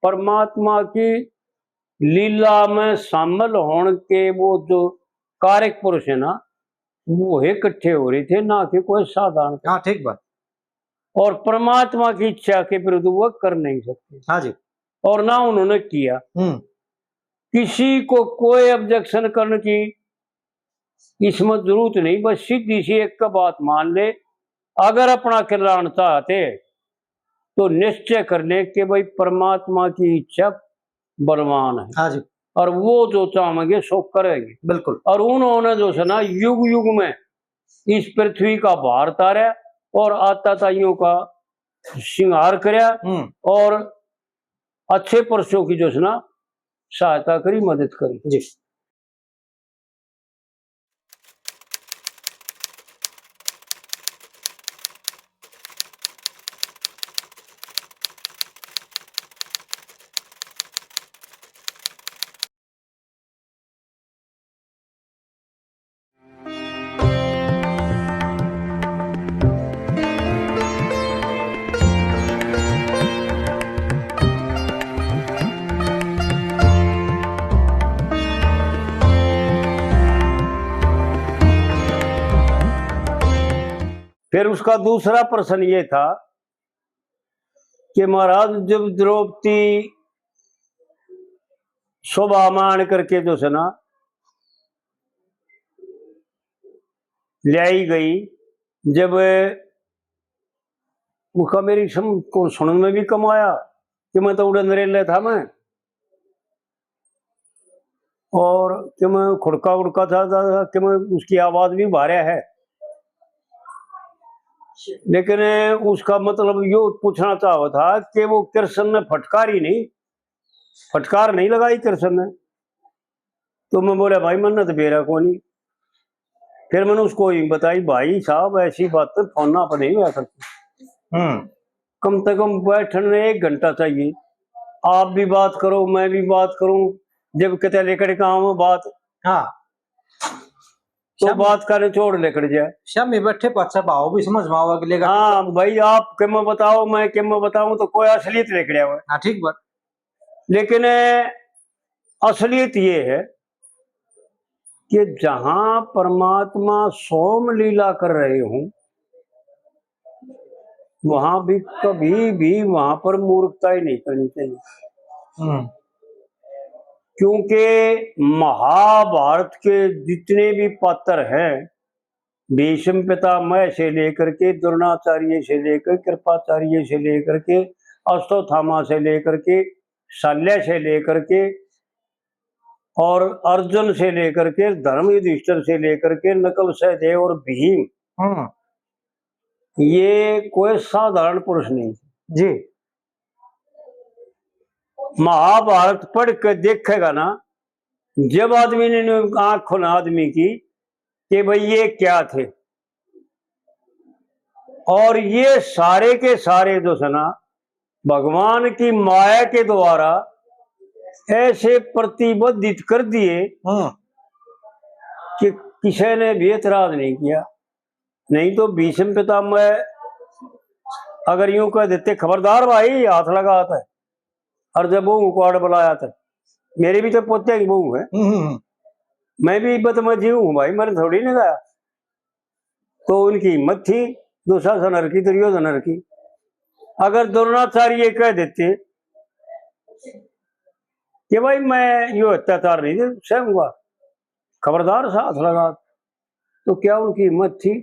परमात्मा की लीला में शामिल होने के वो जो कारक पुरुष है ना, वो इकट्ठे हो रहे थे, ना कि कोई साधारण। हाँ ठीक बात। और परमात्मा की इच्छा के विरुद्ध वो कर नहीं सकते। हाँ जी। और ना उन्होंने किया। किसी को कोई ऑब्जेक्शन करने की इसमें जरूरत नहीं, बस सीधी सी एक का बात मान ले, अगर अपना कल्याण चाहते तो निश्चय कर ले कि भाई परमात्मा की इच्छा बलवान है। हाँ जी। और वो जो चाहेंगे सो करेंगे। बिल्कुल। और उन्होंने जो है ना युग युग में इस पृथ्वी का भार तारा और आताताइयों का श्रृंगार करया और अच्छे पुरुषों की जो है ना सहायता करी, मदद करी जी। फिर उसका दूसरा प्रश्न ये था कि महाराज जब द्रौपदी शोभा मान करके जो है ना लाई गई, जब उसका मेरी को सुनने में भी कम आया कि मैं तो उड़े नरेले था मैं, और कि मैं खुड़का उड़का था कि मैं उसकी आवाज भी भारे है। लेकिन उसका मतलब यो पूछना चाहा था कि वो कृष्ण ने फटकार नहीं लगाई कृष्ण ने। तो मैं बोला भाई मन तो बेरा को नहीं। फिर मैंने उसको बताई भाई साहब ऐसी बात तो फोन पर नहीं आ सकती, कम से कम बैठने 1 घंटा चाहिए, आप भी बात करो मैं भी बात करूं, जब कहते लेकर काम बात। हाँ तो बात करने छोड़ लेकर जाए शाम में बैठे अच्छा भाव भी समझ में आवा कि हाँ भाई आप के मैं बताओ मैं के मैं बताऊं तो कोई असलियत लेकर आवे। हाँ ठीक बात। लेकिन असलियत ये है कि जहां परमात्मा सोम लीला कर रहे हूं वहां भी कभी भी वहां पर मूर्खता ही नहीं करनी चाहिए। क्योंकि महाभारत के जितने भी पात्र हैं, भीष्म पितामह से लेकर के द्रोणाचार्य से लेकर कृपाचार्य से लेकर के अश्वत्थामा से लेकर के शल्य से लेकर के और अर्जुन से लेकर के धर्म युधिष्ठिर से लेकर के नकुल सहदेव और भीम, ये कोई साधारण पुरुष नहीं जी। महाभारत पढ़ के देखेगा ना, जब आदमी ने आंख खोला आदमी की कि भाई ये क्या थे, और ये सारे के सारे जो है ना भगवान की माया के द्वारा ऐसे प्रतिबद्धित कर दिए कि किसी ने भी एतराज नहीं किया। नहीं तो भीष्म पितामह अगर यूं कह देते खबरदार भाई हाथ लगा था, और जब बहू को आड़ बुलाया था, मेरे भी तो पोते की बहू है, मैं भी बदमजी हूं भाई, मैंने थोड़ी नहीं गया। तो उनकी हिम्मत थी दुशासन की दुर्योधन की। अगर द्रोणाचार्य कह देते कि भाई मैं यो अत्याचार नहीं सहूंगा, खबरदार सा हाथ लगा, तो क्या उनकी हिम्मत थी?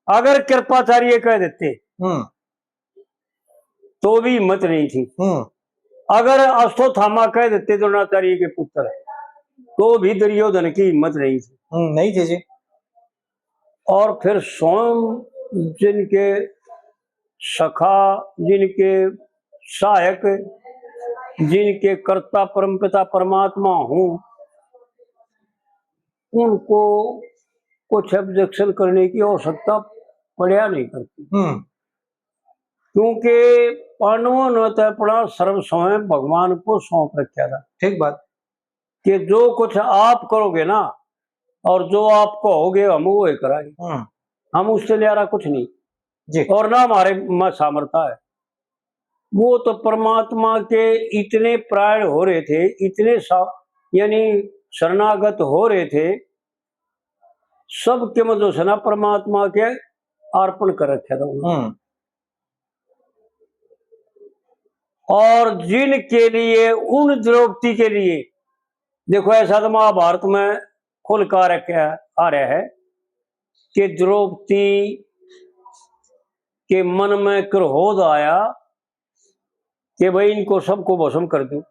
अगर कृपाचार्य कह देते तो भी हिम्मत नहीं थी। अगर अश्वत्थामा कह देते द्रोणाचार्य के पुत्र, तो भी दुर्योधन की हिम्मत नहीं थी। नहीं थी जी। और फिर स्वयं जिनके सखा, जिनके सहायक, जिनके कर्ता परमपिता परमात्मा हूं, उनको कुछ ऑब्जेक्शन करने की आवश्यकता पड़ा नहीं करती। क्योंकि पांडवों ने तो अपना सर्व स्वयं भगवान को सौंप रखा था। ठीक बात। कि जो कुछ आप करोगे ना और जो आप कहोगे हम वो कराएंगे, हम उससे न्यारा कुछ नहीं जी। और ना हमारे में सामर्थ्य है। वो तो परमात्मा के इतने प्राण हो रहे थे, इतने यानी शरणागत हो रहे थे, सब के मतलब से ना परमात्मा के अर्पण कर रखा था उन्होंने। और जिनके लिए, उन द्रौपदी के लिए, देखो ऐसा तो महाभारत में खुल कर आ रहा है कि द्रौपदी के मन में क्रोध आया कि भाई इनको सबको भस्म कर दूं,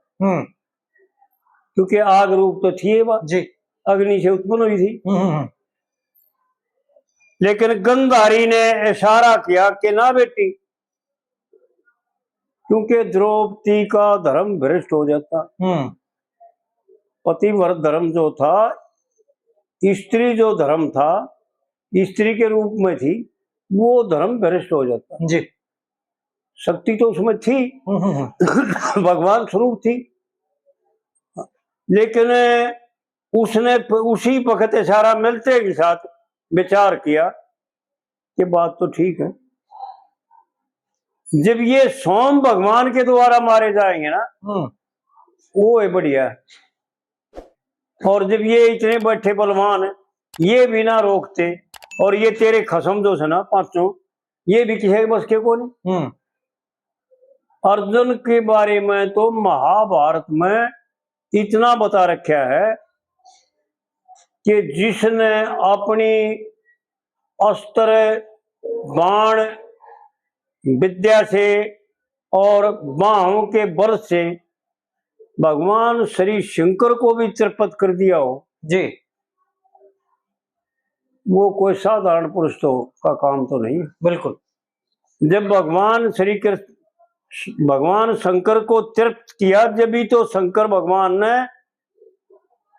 क्योंकि आग रूप तो थी ये बात जी, अग्नि से उत्पन्न हुई थी। लेकिन गंधारी ने इशारा किया कि ना बेटी, क्योंकि द्रौपदी का धर्म भ्रष्ट हो जाता। पतिव्रत धर्म जो था, स्त्री जो धर्म था, स्त्री के रूप में थी, वो धर्म भ्रष्ट हो जाता जी। शक्ति तो उसमें थी, भगवान स्वरूप थी, लेकिन उसने उसी वक्त इशारा मिलते के साथ विचार किया कि बात तो ठीक है, जब ये सोम भगवान के द्वारा मारे जाएंगे ना, वो है बढ़िया। और जब ये इतने बैठे बलवान है, ये भी ना रोकते, और ये तेरे खसम जो है ना पांचों, ये भी किसी के बस के को नहीं। अर्जुन के बारे में तो महाभारत में इतना बता रखा है कि जिसने अपनी अस्त्र बाण विद्या से और बाहों के बल से भगवान श्री शंकर को भी तिरपत कर दिया हो जी, वो कोई साधारण पुरुष तो का काम तो नहीं है। बिल्कुल। जब भगवान शंकर को तृप्त किया, जब भी तो शंकर भगवान ने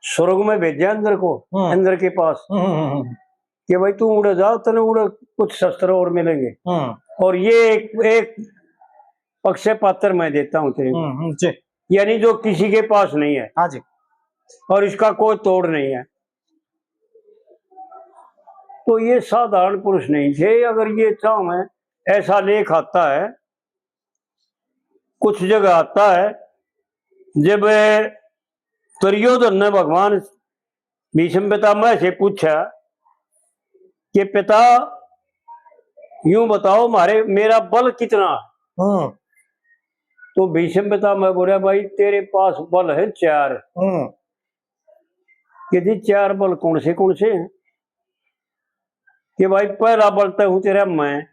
स्वर्ग में भेजा इंद्र को, इंद्र के पास, कि भाई तू उड़ जाओ, तने उड़ कुछ शस्त्र और मिलेंगे, और ये एक अक्षय पात्र मैं देता हूँ तेरे को, यानी जो किसी के पास नहीं है। हाँ जी। और इसका कोई तोड़ नहीं है। तो ये साधारण पुरुष नहीं थे। अगर ये चाहे, ऐसा लेख आता है, कुछ जगह आता है, जब दुर्योधन ने भगवान भीष्म पितामह से पूछा कि पिता यूं बताओ मेरा बल कितना है, तो भीष्म पितामह बोला भाई तेरे पास बल है 4। कि जी 4 बल कौन से हैं? कि भाई पहला बल तो हूं तेरा मैं,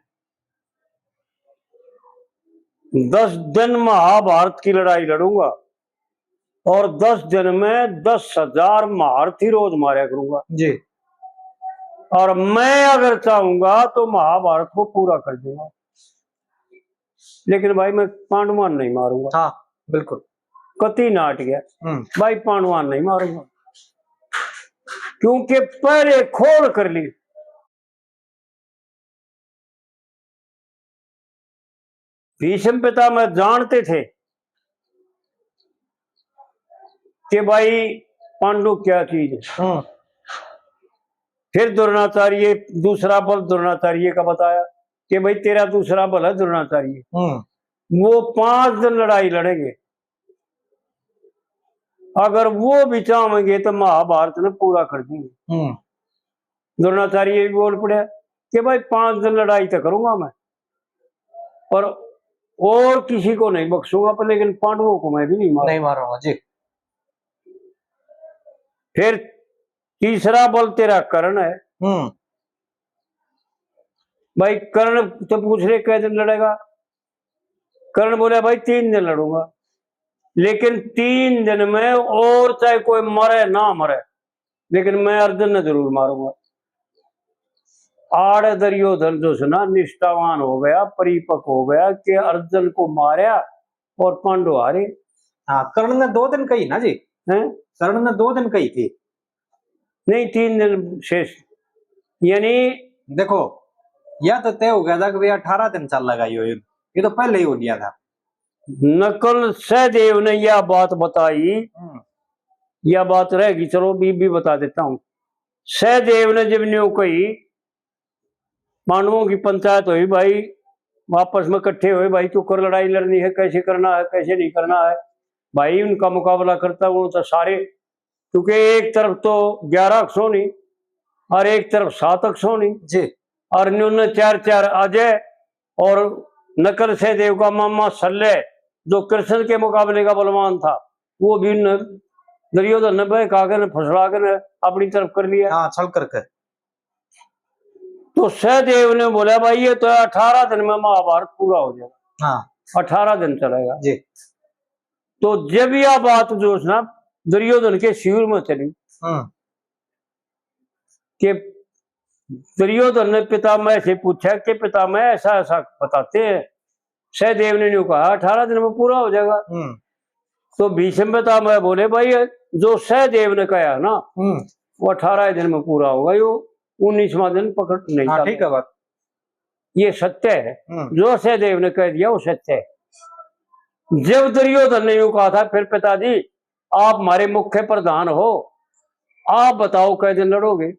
10 दिन महाभारत की लड़ाई लड़ूंगा, और 10 दिन में 10,000 महारथी रोज मारा करूंगा जी। और मैं अगर चाहूंगा तो महाभारत को पूरा कर दूंगा, लेकिन भाई मैं पांडवान नहीं मारूंगा। हाँ बिल्कुल। कति नाट गया भाई, पांडवान नहीं मारूंगा, क्योंकि पहले खोल कर ली। भीष्म पितामह जानते थे कि भाई पांडु क्या चीज है। फिर द्रोणाचार्य, दूसरा बल द्रोणाचार्य का बताया कि भाई तेरा दूसरा बल है द्रोणाचार्य, वो 5 दिन लड़ाई लड़ेंगे, अगर वो भी चाहेंगे तो महाभारत में पूरा कर देंगे। द्रोणाचार्य भी बोल पड़े कि भाई 5 दिन लड़ाई तो करूंगा मैं, और किसी को नहीं बख्शूंगा, पर लेकिन पांडवों को मैं भी नहीं मारूंगा जी। फिर तीसरा बल तेरा कर्ण है। भाई कर्ण तो पूछ रहे कै दिन लड़ेगा, कर्ण बोले भाई 3 दिन लड़ूंगा, लेकिन 3 दिन में और चाहे कोई मरे ना मरे, लेकिन मैं अर्जुन ने जरूर मारूंगा। आड़ दुर्योधन जो सुना निष्ठावान हो गया, परिपक्व हो गया कि अर्जुन को मारा और पांडव हारे। हाँ, कर्ण ने 2 दिन कही ना जी, हैं? कर्ण ने 2 दिन कही थी, नहीं 3 दिन शेष, यानी देखो यह तो तय हो गया था कि भैया 18 दिन चल लगा ये तो पहले ही हो गया था। नकल सहदेव ने यह बात बताई, यह बात रहेगी, चलो भी बता देता हूं। सहदेव ने जब न्यू कही, पांडवों की पंचायत हुई भाई, आपस में इकट्ठे हुए, भाई तू कर, लड़ाई लड़नी है, कैसे करना है कैसे नहीं करना है। भाई उनका मुकाबला करता हूँ तो सारे, क्योंकि एक तरफ तो 11 अक्षोनी और एक तरफ 7 अक्षोनी, जी और इन्होंने 4 अजय और नकल से देव का मामा सल्ले, जो कृष्ण के मुकाबले का बलवान था, वो भी दुर्योधन ने बहकाकर फुसलाकर अपनी तरफ कर लिया। हाँ, छल करके। तो सहदेव ने बोला भाई ये तो 18 दिन में महाभारत पूरा हो जाएगा। हाँ 18 दिन चलेगा जी। तो जब यह बात जो ना दुर्योधन के शिविर में चली कि दुर्योधन ने पितामह से पूछा कि पितामह ऐसा ऐसा बताते हैं। सहदेव ने कहा 18 दिन में पूरा हो जाएगा। तो भीष्म पितामह बोले भाई जो सहदेव ने कहा ना वो 18 दिन में पूरा होगा, यो 19वां दिन पकड़ नहीं। हाँ, ठीक है बात, ये सत्य है, जो सहदेव ने कह दिया वो सत्य है। जब दुर्योधन ने यूं कहा था, फिर पिताजी आप हमारे मुख्य प्रधान हो, आप बताओ कै दिन लड़ोगे।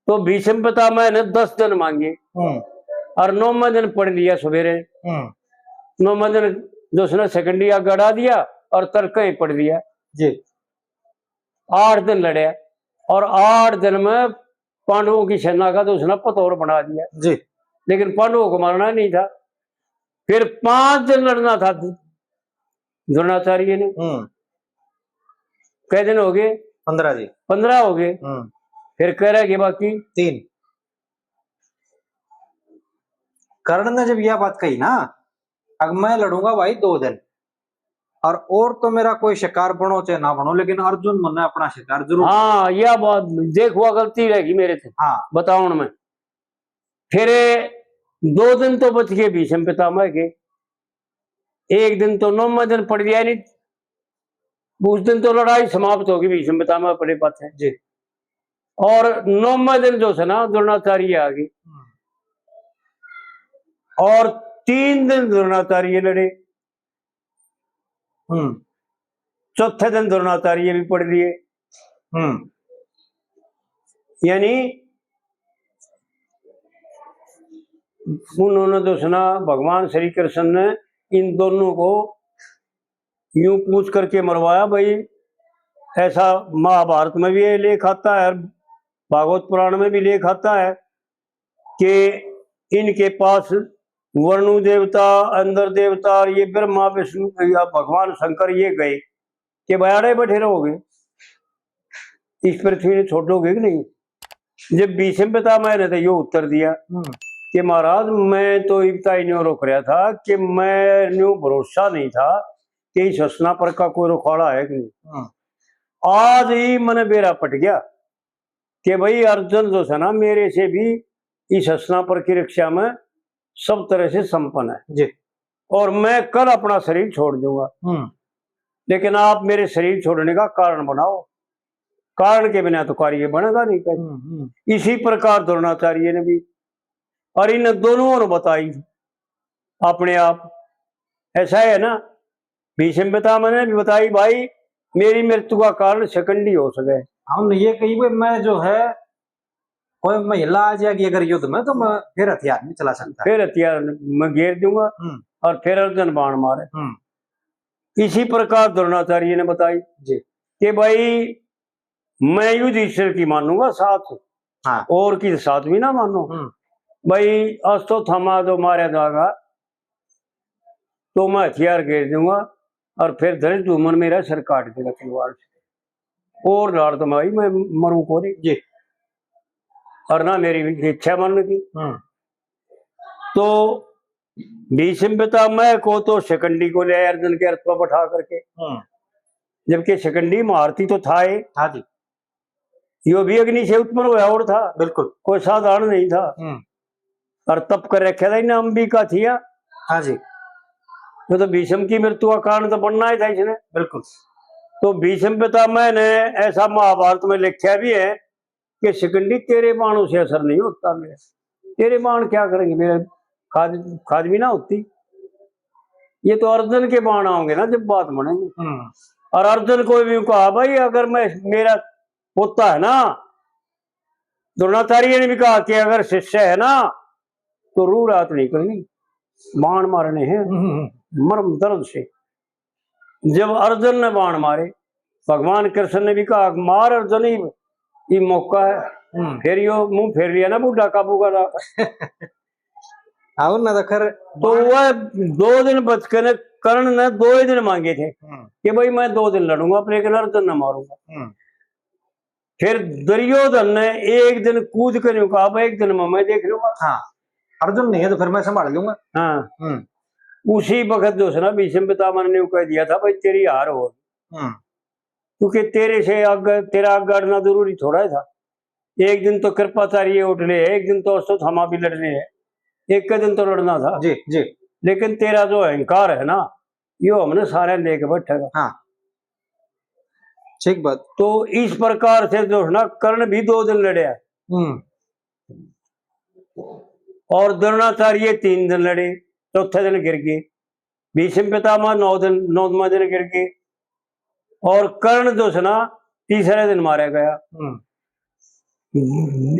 तो भीष्म पितामह ने 10 दिन मांगे और 9वां दिन पढ़ लिया सवेरे। 9वां दिन जो उसने सेकंडिया गड़ा दिया और तर्क ही पढ़ दिया जी। 8 दिन लड़े और 8 दिन में पांडवों की सेना का तो उसने पतौर बना दिया जी। लेकिन पांडवों को मारना नहीं था। फिर 5 दिन लड़ना था द्रोणाचार्य ने। कै दिन हो गए? 15 जी। 15 हो गए। फिर कह रहे कि बाकी 3। कर्ण ने जब यह बात कही ना, अब मैं लड़ूंगा भाई 2 दिन और तो मेरा कोई शिकार बनो चाहे ना बनो, लेकिन अर्जुन मन अपना शिकार जरूर। हाँ यह बात देखो गलती रहेगी मेरे से। हाँ बताओ में। फिर 2 दिन तो बच गए भीष्म पितामह के, 1 दिन तो 9वां दिन पड़ गया, नहीं उस दिन तो लड़ाई समाप्त होगी, भीष्म पितामह पड़े पाते जी। और 9वां दिन जो है ना द्रोणाचार्य आ गए और 3 दिन द्रोणाचार्य लड़े। चौथे दिन द्रोणाचार्य भी पढ़ लिए। यानी उन्होंने तो सुना भगवान श्री कृष्ण ने इन दोनों को यूं पूछ करके मरवाया। भाई ऐसा महाभारत में भी ये लेख आता है, भागवत पुराण में भी लेख आता है कि इनके पास वरुण देवता, अंदर देवता और ये ब्रह्मा विष्णु या भगवान शंकर ये गए कि बयाड़े बैठे रहोगे, इस पृथ्वी ने छोड़ोगे कि नहीं। जब भीष्म पितामह ने तो ये उत्तर दिया कि महाराज मैं तो इतना ही नहीं रोक रहा था कि मैं न्यू भरोसा नहीं था कि इस हसना पर का कोई रुखाड़ा है कि नहीं। आज ही मैंने बेरा पट गया कि भाई अर्जुन जो है ना मेरे से भी इस हसना पर की रक्षा में सब तरह से संपन्न है जी। और मैं कल अपना शरीर छोड़ दूंगा, लेकिन आप मेरे शरीर छोड़ने का कारण बनाओ, कारण के बिना तो कार्य बनेगा नहीं कहीं। इसी प्रकार द्रोणाचार्य ने भी, और इन दोनों ने बताई अपने आप। ऐसा है ना, भीष्म पितामह ने भी बताई भाई मेरी मृत्यु का कारण शिखंडी हो सके। हम ये कही भाई मैं जो है कोई महिला आ जाएगी अगर युद्ध में तो मैं फिर हथियार नहीं चला सकता, फिर हथियार मैं घेर दूंगा और फिर अर्जुन बाण मारे। इसी प्रकार द्रोणाचार्य ने बताई जी कि भाई मैं युधिष्ठिर की मानूंगा साथ, हाँ। और की साथ भी ना मानो। भाई अस्तो थमा जो मारा जाएगा तो मैं हथियार घेर दूंगा और फिर धनुष धूमन मेरा सिर काट देगा तलवार से, और लाड़ तो भाई मैं मरूं को नहीं जी, और ना मेरी इच्छा मरने की। तो भीष्म पितामह को तो शिखंडी को ले अर्जुन के अर्थ पर बैठा करके, जबकि शिखंडी महारथी तो था ही, हाँ जी। यो भी अग्नि से उत्पन्न हुआ और था, बिल्कुल कोई साधारण नहीं था, और तप कर रखा था ना अंबिका थी। हाँ जी। तो भीष्म की मृत्यु का कारण तो बनना ही था इसने, बिल्कुल। तो भीष्म पितामह ने ऐसा महाभारत में लिखा भी है कि शिखंडी तेरे बाणों से असर नहीं होता, मेरे तेरे बाण क्या करेंगे, मेरे खाद भी ना होती। ये तो अर्जुन के बाण आओगे ना जब बात बनेगी। और अर्जुन को भी कहा भाई अगर मैं मेरा होता है ना द्रोणाचार्य ने भी कहा कि अगर शिष्य है ना तो रू रात नहीं करनी, बाण मारने हैं मर्म दर्द से। जब अर्जुन ने बाण मारे, भगवान कृष्ण ने भी कहा मार अर्जुन, ये मौका है। फिर यो मुंह फेर लिया ना बूढ़ा काबू का आओ ना खर। तो वह 2 दिन बच के कर्ण ने 2 ही दिन मांगे थे कि भाई मैं 2 दिन लड़ूंगा अपने के अर्जुन न मारूंगा। फिर दुर्योधन ने 1 दिन कूद कर कहा 1 दिन में मैं देख लूंगा। हाँ, अर्जुन नहीं है तो फिर मैं संभाल लूंगा। हाँ, उसी वक्त जो है ना भीष्म पितामह ने कह दिया था भाई तेरी हार हो, क्योंकि तेरे से तेरा आग गाड़ना जरूरी थोड़ा था। 1 दिन तो कृपाचार्य उठ ले, 1 दिन तो अश्वत्थामा भी लड़ने है, 1 का दिन तो लड़ना था जी जी। लेकिन तेरा जो अहंकार है ना यो हमने सारे लेके बैठेगा। हाँ, ठीक बात। तो इस प्रकार से जो है ना कर्ण भी 2 दिन लड़े और द्रोणाचार्य 3 दिन लड़े, चौथे दिन गिर गए। भीष्म पितामह 9वें दिन गिर गए और कर्ण जो है ना तीसरे दिन मारा गया।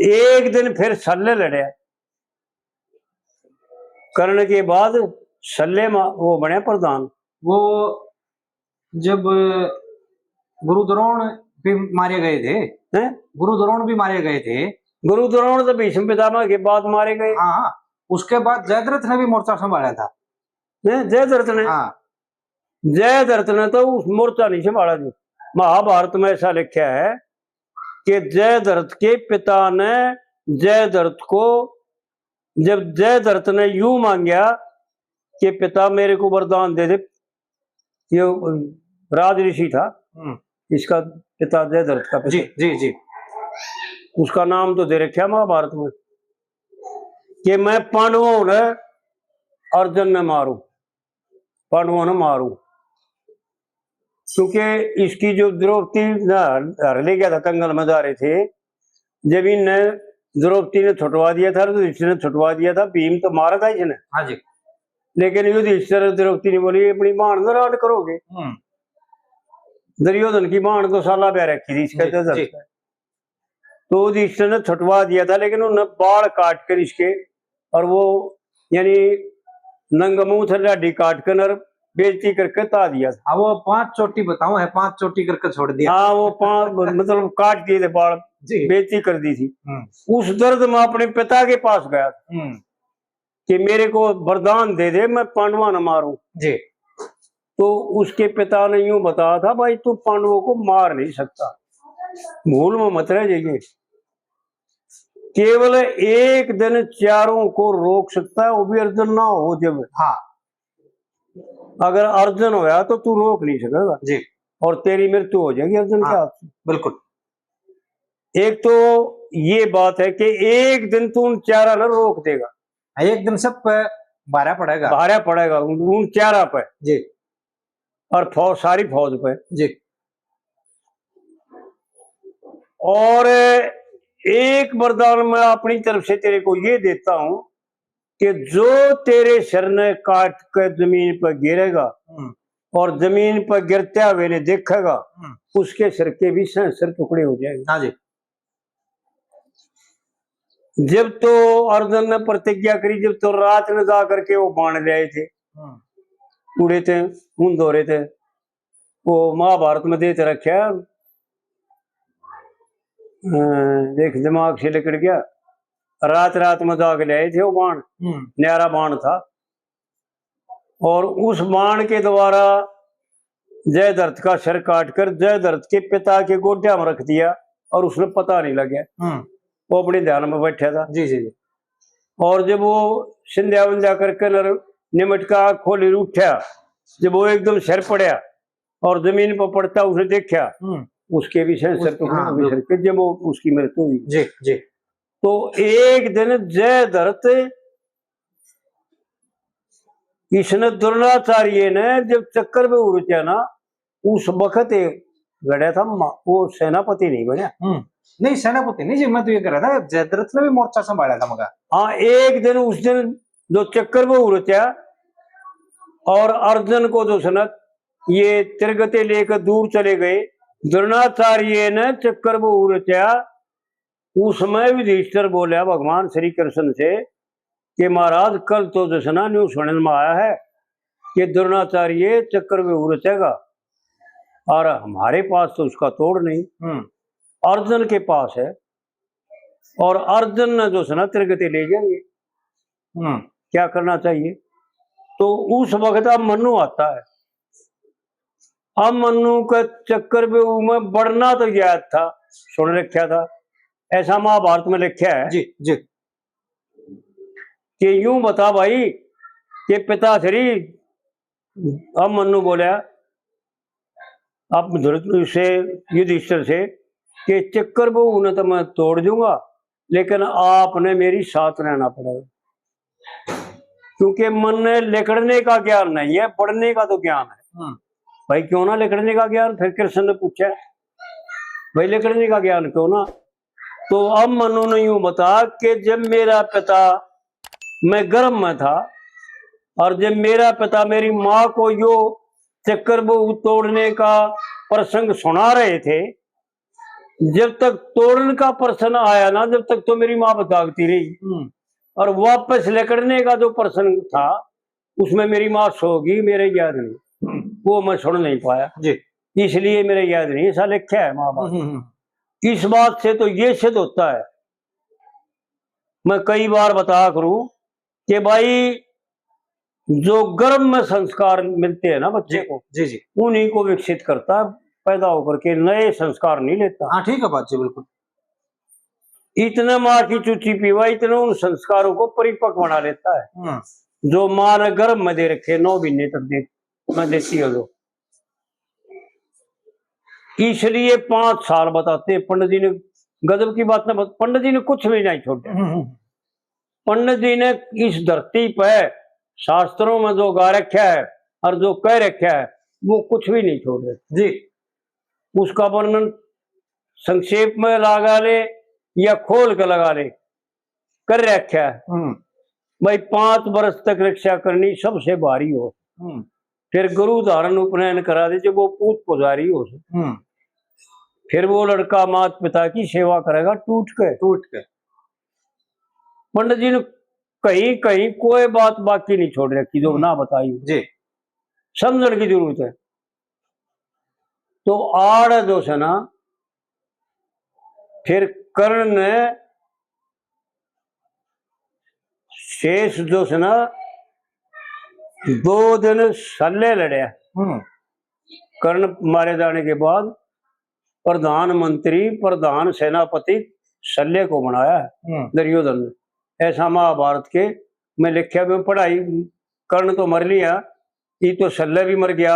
1 दिन फिर शल्य लड़े, कर्ण के बाद शल्य वो बने प्रधान। वो जब गुरु द्रोण भी मारे गए थे, गुरु द्रोण भी मारे गए थे। गुरु द्रोण तो भीष्म पितामह के बाद मारे गए। हाँ, उसके बाद जयद्रथ ने भी मोर्चा संभाला था। जयद्रथ ने, हाँ, जयद्रथ ने तो उस मोर्चा नहीं संभाला जी। महाभारत में ऐसा लिखा है कि जयद्रथ के पिता ने जयद्रथ को, जब जयद्रथ ने यूं मांगा कि पिता मेरे को वरदान दे दे, ये राज ऋषि था इसका पिता जयद्रथ का पिता। जी जी जी। उसका नाम तो दे रखा महाभारत में कि मैं पांडवों ने अर्जुन ने मारू, पांडवों ने मारू, क्योंकि इसकी जो द्रौपदी हर ले गया था, कंगल में जा रहे थे, जब इनने द्रौपदी ने छुटवा दिया था तो इसने छुटवा दिया था, भीम तो मारा था इसने। हाँ जी। लेकिन युधिष्ठिर द्रौपदी ने बोली अपनी बाण नाराज करोगे। दुर्योधन की बाण तो साला ब्याह रखी थी इसके, तो युधिष्ठिर ने छुटवा दिया था, लेकिन उन्होंने बाढ़ काट कर इसके और वो यानी नंगमूथ लाडी काट कर बेइज्जती करके ता दिया था। वो 5 चोटी बताऊं है, 5 चोटी करके छोड़ दिया। हाँ, वो 5 मतलब काट दिए थे बाढ़, बेइज्जती कर दी थी। उस दर्द में अपने पिता के पास गया था कि मेरे को वरदान दे दे, मैं पांडवा न मारूं जी। तो उसके पिता ने यूं बताया था भाई तू पांडवों को मार नहीं सकता, भूल में मत रह जाइए, केवल 1 दिन चारों को रोक सकता है, वो भी अर्जुन ना हो जब। हाँ, अगर अर्जुन होया तो तू रोक नहीं सकेगा जी, और तेरी मृत्यु हो जाएगी अर्जुन के हाथ से। बिल्कुल। एक तो ये बात है कि 1 दिन तू उन 4 न रोक देगा, 1 दिन सब पे भारा पड़ेगा उन 4 पे जी, और फौज सारी फौज पे जी। और एक वरदान मैं अपनी तरफ से तेरे को ये देता हूं कि जो तेरे सिर ने काट कर जमीन पर गिरेगा और जमीन पर गिरते हुए ने देखेगा, उसके सिर के भी सिर टुकड़े हो जाएंगे। हाँ जी। जब तो अर्जुन ने प्रतिज्ञा करी, जब तो रात में जा करके वो बाण ले आए थे, उड़े थे, ऊन दो रहे थे, वो महाभारत में देते रखे, देख दिमाग से निकल गया, रात में जाग ले आए थे वो बाण, न्यारा बाण था, और उस बाण के द्वारा जयद्रथ का सिर काटकर जयद्रथ के पिता के गोड्या में रख दिया और उसने पता नहीं लगा, वो अपने ध्यान में बैठा था जी जी जी। और जब वो संध्या वंध्या करके निमट का खोली उठा, जब वो एकदम सिर पड़ा और जमीन पर पड़ता उसने देखा, उसके भी सिर टुकड़े के, जब वो उसकी मृत्यु हुई जी जी। तो 1 दिन जयद्रथ, इसने द्रोणाचार्य ने जब चक्कर में उड़चा ना, उस वक्त गड़ा था, वो सेनापति नहीं बना। नहीं सेनापति नहीं जी, मैं तो ये कह रहा था जयद्रथ ने भी मोर्चा संभाला था मगर। हाँ, 1 दिन उस दिन जो चक्कर में उड़चा और अर्जुन को जो सनत ये तिरगते लेकर दूर चले गए, द्रोणाचार्य ने चक्कर में उड़चा उस समय युधिष्ठिर बोला भगवान श्री कृष्ण से कि महाराज कल तो दसना न्यू सुनने में आया है कि द्रोणाचार्य चक्रव्यूह रचेगा और हमारे पास तो उसका तोड़ नहीं, अर्जुन के पास है और अर्जुन ने जो सना तिरगति ले जाएंगे, क्या करना चाहिए। तो उस वक्त अब मनु आता है। अब मनु का चक्रव्यूह में बढ़ना तो याद था, सुन रखा था, ऐसा महाभारत में लिखा है जी जी कि यूं बता भाई कि पिताश्री, अब मनु बोला अब से युधिष्ठिर से कि चक्रव्यूह ने तो मैं तोड़ दूंगा लेकिन आपने मेरी साथ रहना पड़ेगा, क्योंकि मन में लिखने का ज्ञान नहीं है, पढ़ने का तो ज्ञान है। भाई क्यों ना लिखने का ज्ञान, फिर कृष्ण ने पूछा भाई लिखने का ज्ञान क्यों ना। तो अब मनु ने यूं बता कि जब मेरा पिता, मैं गर्भ में था और जब मेरा पिता मेरी माँ को यो चक्रव्यूह तोड़ने का प्रसंग सुना रहे थे, जब तक तोड़ने का प्रश्न आया ना, जब तक तो मेरी माँ बताती रही और वापस लेकड़ने का जो प्रसंग था उसमें मेरी माँ सो गई, मेरे याद नहीं, वो मैं सुन नहीं पाया जी, इसलिए मेरे याद नहीं। ऐसा लिखा है महाभारत। इस बात से तो ये सिद्ध होता है, मैं कई बार बता करूं कि भाई जो गर्भ में संस्कार मिलते हैं ना बच्चे को, जी जी, उन्हीं को विकसित करता है, पैदा होकर के नए संस्कार नहीं लेता। हाँ ठीक है बात जी, बिल्कुल। इतना माँ की चुची पीवा इतना उन संस्कारों को परिपक्व बना लेता है जो माँ ने गर्भ में दे रखे 9 महीने तक मैं देती हो। जो इसलिए 5 साल बताते पंडित जी ने, गजब की बात ना, पंडित जी ने कुछ भी नहीं छोड़े। पंडित जी ने इस धरती पर शास्त्रों में जो गा रखा है और जो कह रखा है वो कुछ भी नहीं छोड़ रहे जी। उसका वर्णन संक्षेप में लगा ले या खोल के लगा ले कर रखा है। भाई 5 वर्ष तक रक्षा करनी सबसे भारी हो, फिर गुरु धारण उपनयन करा दे जब वो पूत पुजारी हो, फिर वो लड़का माता पिता की सेवा करेगा टूट के। पंडित जी ने कहीं कहीं कोई बात बाकी नहीं छोड़ रखी जो ना बताई जी, समझने की जरूरत है। तो आड़ जो है ना, फिर कर्ण ने शेष जो है ना 2 दिन शल्य लड़या। कर्ण मारे जाने के बाद प्रधानमंत्री प्रधान सेनापति शल्य को बनाया है दुर्योधन ने, ऐसा महाभारत के में लिखा भी पढ़ाई। कर्ण तो मर लिया, ये तो शल्य भी मर गया।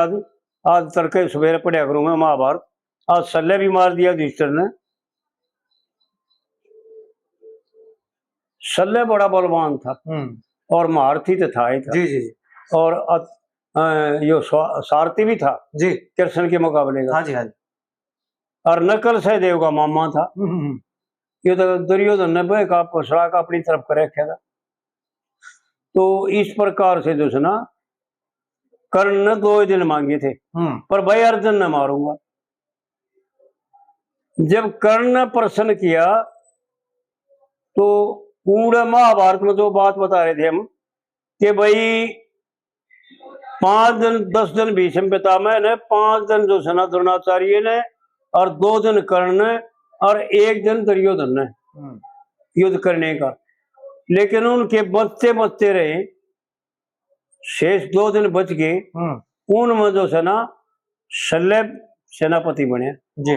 आज तड़के सवेरे पढ़ा करूंगा महाभारत। आज शल्य भी मार दिया युधिष्ठिर ने। शल्य बड़ा बलवान था और महारथी तो था ही था जी जी, और यो सारथी भी था जी कृष्ण के मुकाबले का। हाँ जी हाँ जी। और नकल सहदेव का मामा था। ये तो दुर्योधन ने बह का पसड़ा का अपनी तरफ कर रखा था। तो इस प्रकार से जो है ना कर्ण ने 2 दिन मांगे थे, पर भाई अर्जुन ने मारूंगा। जब कर्ण ने प्रश्न किया तो पूरे महाभारत में जो बात बता रहे थे हम कि भाई 5 दिन 10 दिन भीष्म पितामह ने, 5 दिन जो सेना द्रोणाचार्य ने और 2 दिन कर्ण ने और 1 दिन दुर्योधन ने युद्ध करने का, लेकिन उनके बचते रहे, शेष 2 दिन बच गए। उनमें जो सेना शल्य सेनापति बने जी।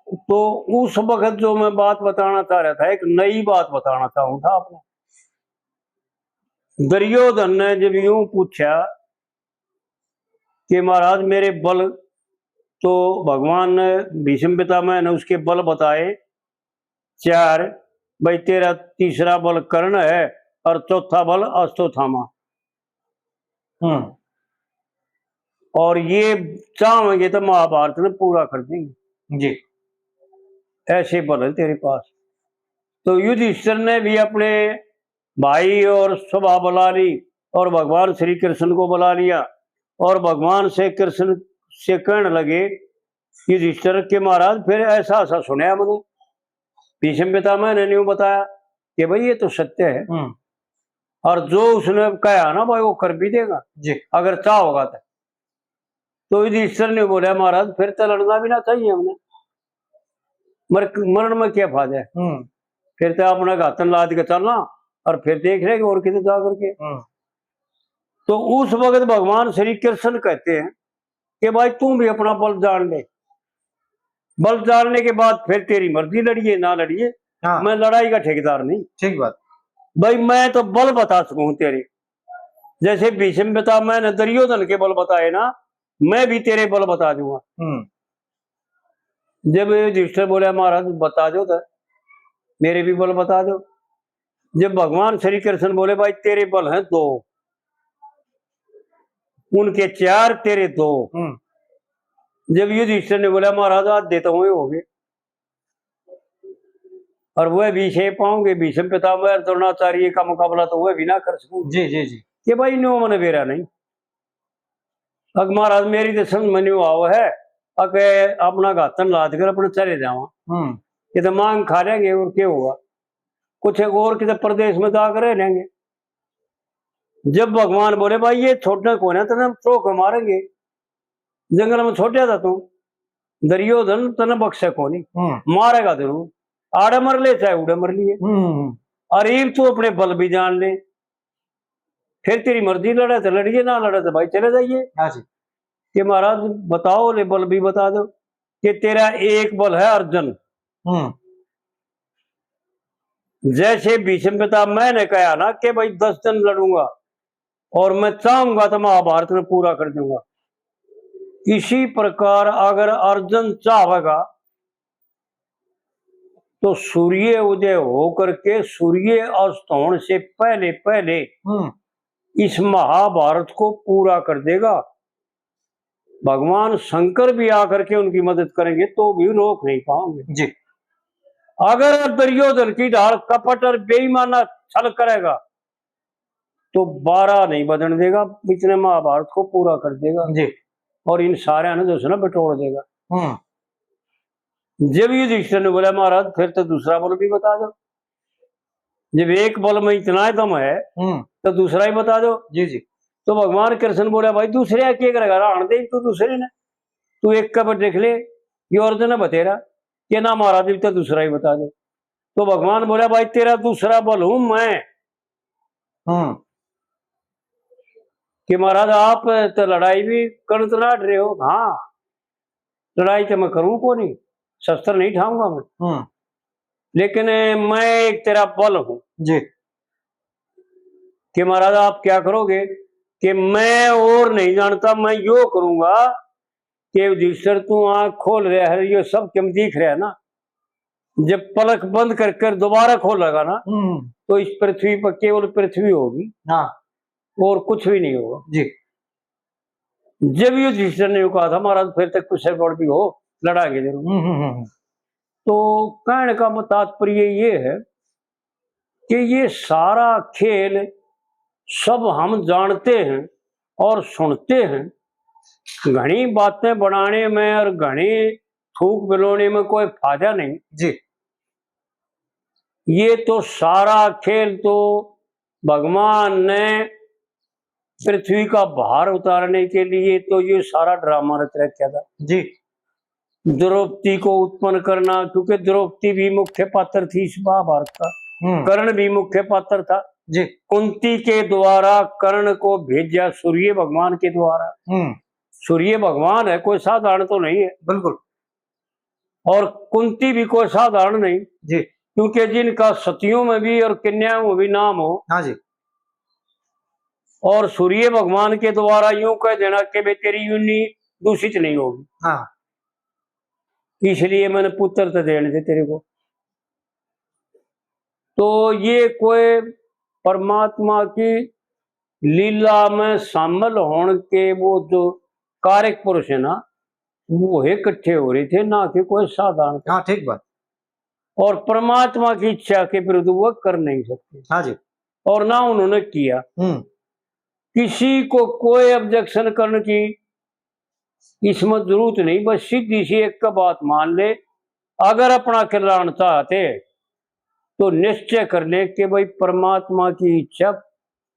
तो उस वक्त जो मैं बात बताना चाह रहा था, एक नई बात बताना चाहूँ था आपने। दुर्योधन ने जब यूं पूछा कि महाराज मेरे बल, तो भगवान ने भीष्म पितामह ने उसके बल बताए 4, भाई तेरा तीसरा बल कर्ण है और चौथा बल अश्वत्थामा। और ये चाहेंगे तो महाभारत ने पूरा कर देंगे जी, ऐसे बल है तेरे पास। तो युधिष्ठिर ने भी अपने भाई और सभा बुला ली और भगवान श्री कृष्ण को बुला लिया और भगवान से कृष्ण से कहने लगे युधिष्ठिर के महाराज फिर ऐसा ऐसा सुना मैंने, भीष्म पितामह ने न्यू बताया कि भाई ये तो सत्य है, और जो उसने कहा ना भाई वो कर भी देगा जी। अगर चाह होगा तो युधिष्ठिर ने बोला महाराज फिर तो लड़ना भी ना चाहिए हमने, मरण में क्या फायदा है, फिर तो अपना घातन लाद के चलना और फिर देख लेंगे और कितने जा करके। तो उस वक्त भगवान श्री कृष्ण कहते हैं कि भाई तू भी अपना बल जान ले, बल जानने के बाद फिर तेरी मर्जी, लड़िए ना लड़िए, हाँ। मैं लड़ाई का ठेकेदार नहीं। ठीक बात भाई मैं तो बल बता सकूं तेरे, जैसे भीष्म पितामह ने दुर्योधन के बल बताए ना, मैं भी तेरे बल बता दूंगा। जब युधिष्ठिर बोले महाराज बता दो तो मेरे भी बल बता दो। जब भगवान श्री कृष्ण बोले भाई तेरे बल हैं 2, उनके 4 तेरे 2। जब युधिष्ठिर ने बोला महाराज आज देता हूँ हो गए, और वह भी छे पाओगे भीष्म पितामह द्रोणाचार्य का मुकाबला तो वह भी ना कर सकूं। जी जी जी। कि भाई न्यू मन बेरा नहीं, अग महाराज मेरी तो समझ में न्यू आओ है, अगे अपना घातन लाद कर अपने चले जावा, ये तो मांग खा लेंगे और क्या होगा, कुछ और किसी प्रदेश में जाकर रह लेंगे। जब भगवान बोले भाई ये छोड़ना कौन है, तेने चौक मारेंगे, जंगल में छोटा था तू, दुर्योधन तेने बख्शे कोनी, मारेगा जरूर, आड़े मर ले चाहे उड़े मर लिए, अरीब तू अपने बल भी जान ले, फिर तेरी मर्जी, लड़े तो लड़िए ना लड़े तो भाई चले जाइए। कि महाराज बताओ ले बल भी बता दो, कि तेरा एक बल है अर्जुन, जैसे भीष्म पितामह ने कहा ना कि भाई 10 दिन लड़ूंगा और मैं चाहूंगा तो महाभारत में पूरा कर दूंगा, इसी प्रकार अगर अर्जुन चाहेगा तो सूर्य उदय होकर के सूर्य अस्त होने से पहले पहले इस महाभारत को पूरा कर देगा। भगवान शंकर भी आकर के उनकी मदद करेंगे तो भी रोक नहीं पाओगे जी। अगर दुर्योधन की ढाल कपट और बेईमाना छल करेगा तो 12 नहीं बदन देगा, इतने महाभारत को पूरा कर देगा जी। और इन सारे ने जो है ना बटोर देगा। जब युधिष्ठिर ने बोला महाराज फिर तो दूसरा बल भी बता दो, जब एक बल में इतना दम है तो दूसरा ही बता दो। जी जी। तो भगवान कृष्ण बोला भाई दूसरे क्या करेगा, राण दे तू दूसरे ने, तू एक कबर देख ले, ये अर्जुन है बतेरा, ये ना महाराज तो दूसरा ही बता दो। तो भगवान बोला भाई तेरा दूसरा बल हूं मैं। कि महाराज आप तो लड़ाई भी कर तो लड़ रहे हो, हाँ लड़ाई तो मैं करूं को नहीं, शस्त्र नहीं ठाऊंगा मैं, लेकिन मैं एक तेरा बल हूं जी। कि महाराज आप क्या करोगे, कि मैं और नहीं जानता, मैं यो करूंगा कि युधिष्ठिर तू आंख खोल रहा है, ये सब क्यों दिख रहा है ना, जब पलक बंद कर कर दोबारा खोल लगा ना तो इस पृथ्वी पर केवल पृथ्वी होगी, हाँ और कुछ भी नहीं होगा जी। जब युधिष्ठिर ने कहा था महाराज फिर तक कुछ बड़ भी हो लड़ाएंगे जरूर। तो कहने का तात्पर्य ये है कि ये सारा खेल सब हम जानते हैं और सुनते हैं, घनी बातें बनाने में और घनी थूक बिलोने में कोई फायदा नहीं जी। ये तो सारा खेल तो भगवान ने पृथ्वी का भार उतारने के लिए तो ये सारा ड्रामा रच रखा था जी। द्रौपदी को उत्पन्न करना, क्योंकि द्रौपदी भी मुख्य पात्र थी इस महाभारत का, कर्ण भी मुख्य पात्र था जी। कुंती के द्वारा कर्ण को भेजा सूर्य भगवान के द्वारा, सूर्य भगवान है कोई साधारण तो नहीं है बिल्कुल, और कुंती भी कोई साधारण नहीं जी, क्योंकि जिनका सतियों में भी और कन्याओं में भी नाम हो। हाँ जी। और सूर्य भगवान के द्वारा यूं कह देना कि भाई तेरी यूनी दूषित नहीं होगी, हाँ इसलिए मैंने पुत्र तो देने थे तेरे को। तो ये कोई परमात्मा की लीला में शामिल होने के वो जो कारक पुरुष है ना वो इकट्ठे हो रहे थे, ना कि कोई साधारण। हाँ ठीक बात। और परमात्मा की इच्छा के विरुद्ध वो कर नहीं सकते। हाँ जी। और ना उन्होंने किया, किसी को कोई ऑब्जेक्शन करने की इसमें जरूरत नहीं, बस सीधी सी एक का बात मान ले, अगर अपना कल्याण चाहते तो निश्चय कर ले कि भाई परमात्मा की इच्छा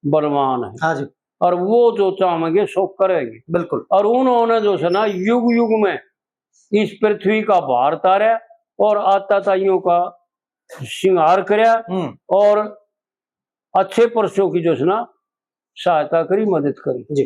बलवान है, हाँ जी, और वो जो चाहेंगे सो करेंगे। बिल्कुल। और उन्होंने जो है ना युग युग में इस पृथ्वी का भार तारा और आताताइयों का श्रृंगार करया, और अच्छे पुरुषों की जो है ना सहायता करी, मदद करी। जी।